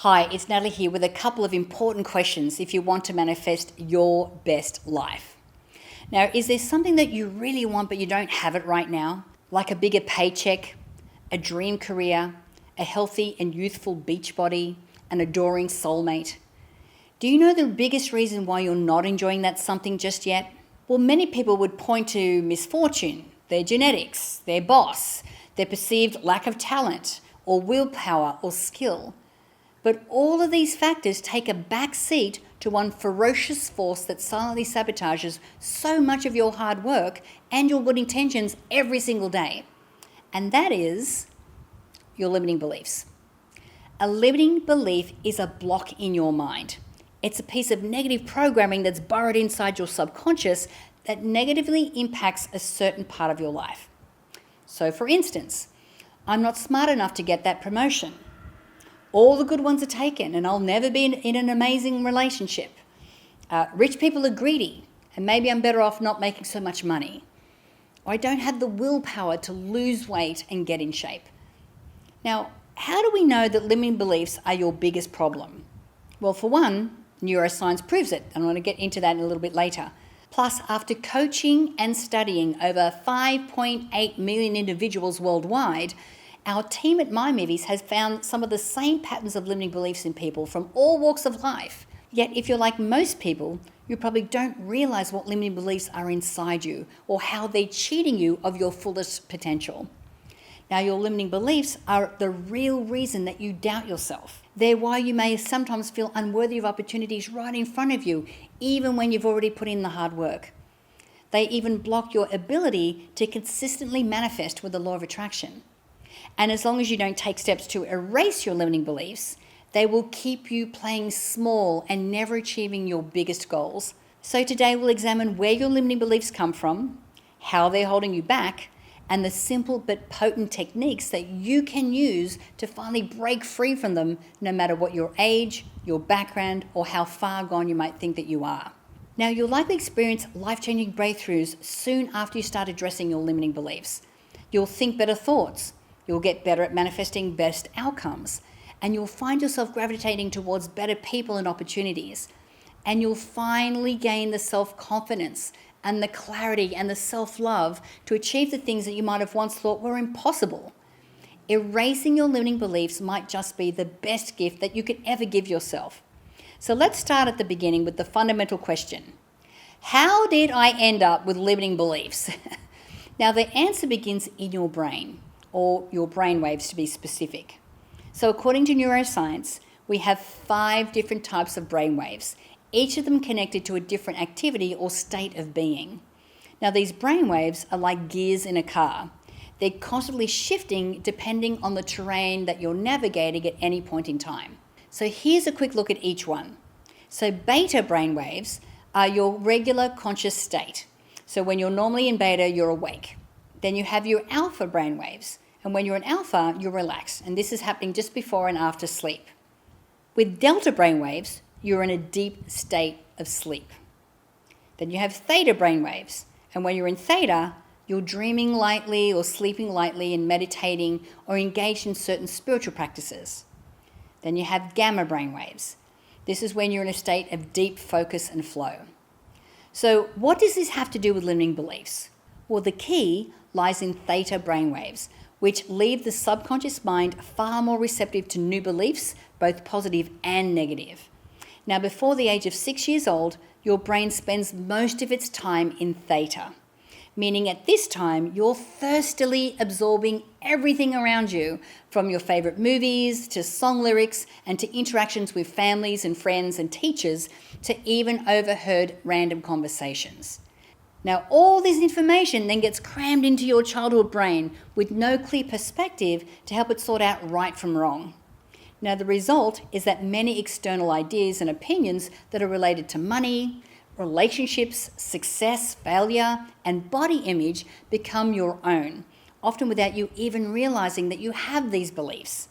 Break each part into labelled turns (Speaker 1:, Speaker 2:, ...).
Speaker 1: Hi, it's Natalie here with a couple of important questions if you want to manifest your best life. Now, is there something that you really want but you don't have it right now? Like a bigger paycheck, a dream career, a healthy and youthful beach body, an adoring soulmate? Do you know the biggest reason why you're not enjoying that something just yet? Well, many people would point to misfortune, their genetics, their boss, their perceived lack of talent, or willpower or skill. But all of these factors take a backseat to one ferocious force that silently sabotages so much of your hard work and your good intentions every single day. And that is your limiting beliefs. A limiting belief is a block in your mind. It's a piece of negative programming that's burrowed inside your subconscious that negatively impacts a certain part of your life. So for instance, I'm not smart enough to get that promotion. All the good ones are taken and I'll never be in an amazing relationship. Rich people are greedy and maybe I'm better off not making so much money. Or I don't have the willpower to lose weight and get in shape. Now, how do we know that limiting beliefs are your biggest problem? Well, for one, neuroscience proves it, and I'm going to get into that a little bit later. Plus, after coaching and studying over 5.8 million individuals worldwide, our team at MyMovies has found some of the same patterns of limiting beliefs in people from all walks of life. Yet, if you're like most people, you probably don't realize what limiting beliefs are inside you or how they're cheating you of your fullest potential. Now, your limiting beliefs are the real reason that you doubt yourself. They're why you may sometimes feel unworthy of opportunities right in front of you, even when you've already put in the hard work. They even block your ability to consistently manifest with the law of attraction. And as long as you don't take steps to erase your limiting beliefs, they will keep you playing small and never achieving your biggest goals. So today we'll examine where your limiting beliefs come from, how they're holding you back, and the simple but potent techniques that you can use to finally break free from them, no matter what your age, your background, or how far gone you might think that you are. Now, you'll likely experience life-changing breakthroughs soon after you start addressing your limiting beliefs. You'll think better thoughts. You'll get better at manifesting best outcomes, and you'll find yourself gravitating towards better people and opportunities. And you'll finally gain the self-confidence and the clarity and the self-love to achieve the things that you might have once thought were impossible. Erasing your limiting beliefs might just be the best gift that you could ever give yourself. So let's start at the beginning with the fundamental question. How did I end up with limiting beliefs? Now, the answer begins in your brain, or your brainwaves to be specific. So according to neuroscience, we have 5 different types of brainwaves, each of them connected to a different activity or state of being. Now, these brainwaves are like gears in a car. They're constantly shifting depending on the terrain that you're navigating at any point in time. So here's a quick look at each one. So beta brainwaves are your regular conscious state. So when you're normally in beta, you're awake. Then you have your alpha brainwaves. And when you're in alpha, you're relaxed. And this is happening just before and after sleep. With delta brainwaves, you're in a deep state of sleep. Then you have theta brainwaves. And when you're in theta, you're dreaming lightly or sleeping lightly and meditating or engaged in certain spiritual practices. Then you have gamma brainwaves. This is when you're in a state of deep focus and flow. So what does this have to do with limiting beliefs? Well, the key lies in theta brainwaves, which leave the subconscious mind far more receptive to new beliefs, both positive and negative. Now, before the age of 6 years old, your brain spends most of its time in theta, meaning at this time, you're thirstily absorbing everything around you, from your favorite movies to song lyrics and to interactions with families and friends and teachers to even overheard random conversations. Now, all this information then gets crammed into your childhood brain with no clear perspective to help it sort out right from wrong. Now, the result is that many external ideas and opinions that are related to money, relationships, success, failure, and body image become your own, often without you even realizing that you have these beliefs.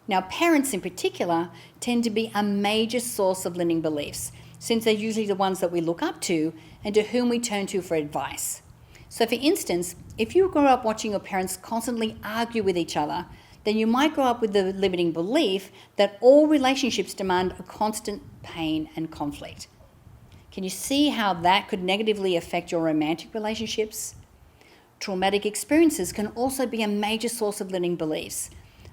Speaker 1: Now, parents in particular tend to be a major source of limiting beliefs, since they're usually the ones that we look up to and to whom we turn to for advice. So for instance, if you grew up watching your parents constantly argue with each other, then you might grow up with the limiting belief that all relationships demand a constant pain and conflict. Can you see how that could negatively affect your romantic relationships? Traumatic experiences can also be a major source of limiting beliefs.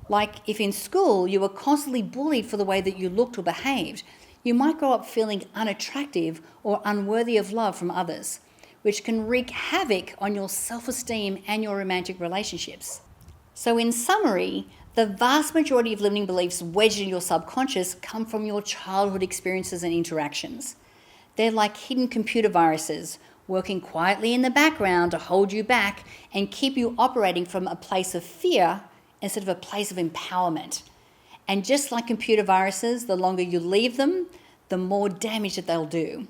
Speaker 1: Like if in school you were constantly bullied for the way that you looked or behaved, you might grow up feeling unattractive or unworthy of love from others, which can wreak havoc on your self-esteem and your romantic relationships. So in summary, the vast majority of limiting beliefs wedged in your subconscious come from your childhood experiences and interactions. They're like hidden computer viruses, working quietly in the background to hold you back and keep you operating from a place of fear instead of a place of empowerment. And just like computer viruses, the longer you leave them, the more damage that they'll do,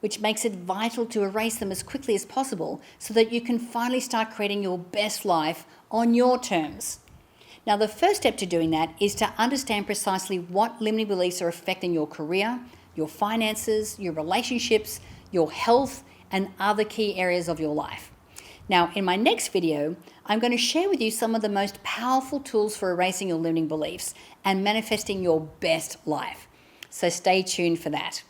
Speaker 1: which makes it vital to erase them as quickly as possible so that you can finally start creating your best life on your terms. Now, the first step to doing that is to understand precisely what limiting beliefs are affecting your career, your finances, your relationships, your health, and other key areas of your life. Now, in my next video, I'm going to share with you some of the most powerful tools for erasing your limiting beliefs and manifesting your best life. So stay tuned for that.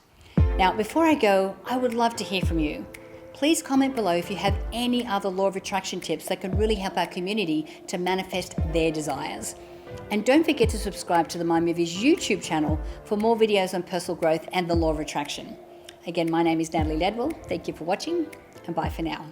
Speaker 1: Now, before I go, I would love to hear from you. Please comment below if you have any other law of attraction tips that can really help our community to manifest their desires. And don't forget to subscribe to the My Movies YouTube channel for more videos on personal growth and the law of attraction. Again, my name is Natalie Ledwell. Thank you for watching, and bye for now.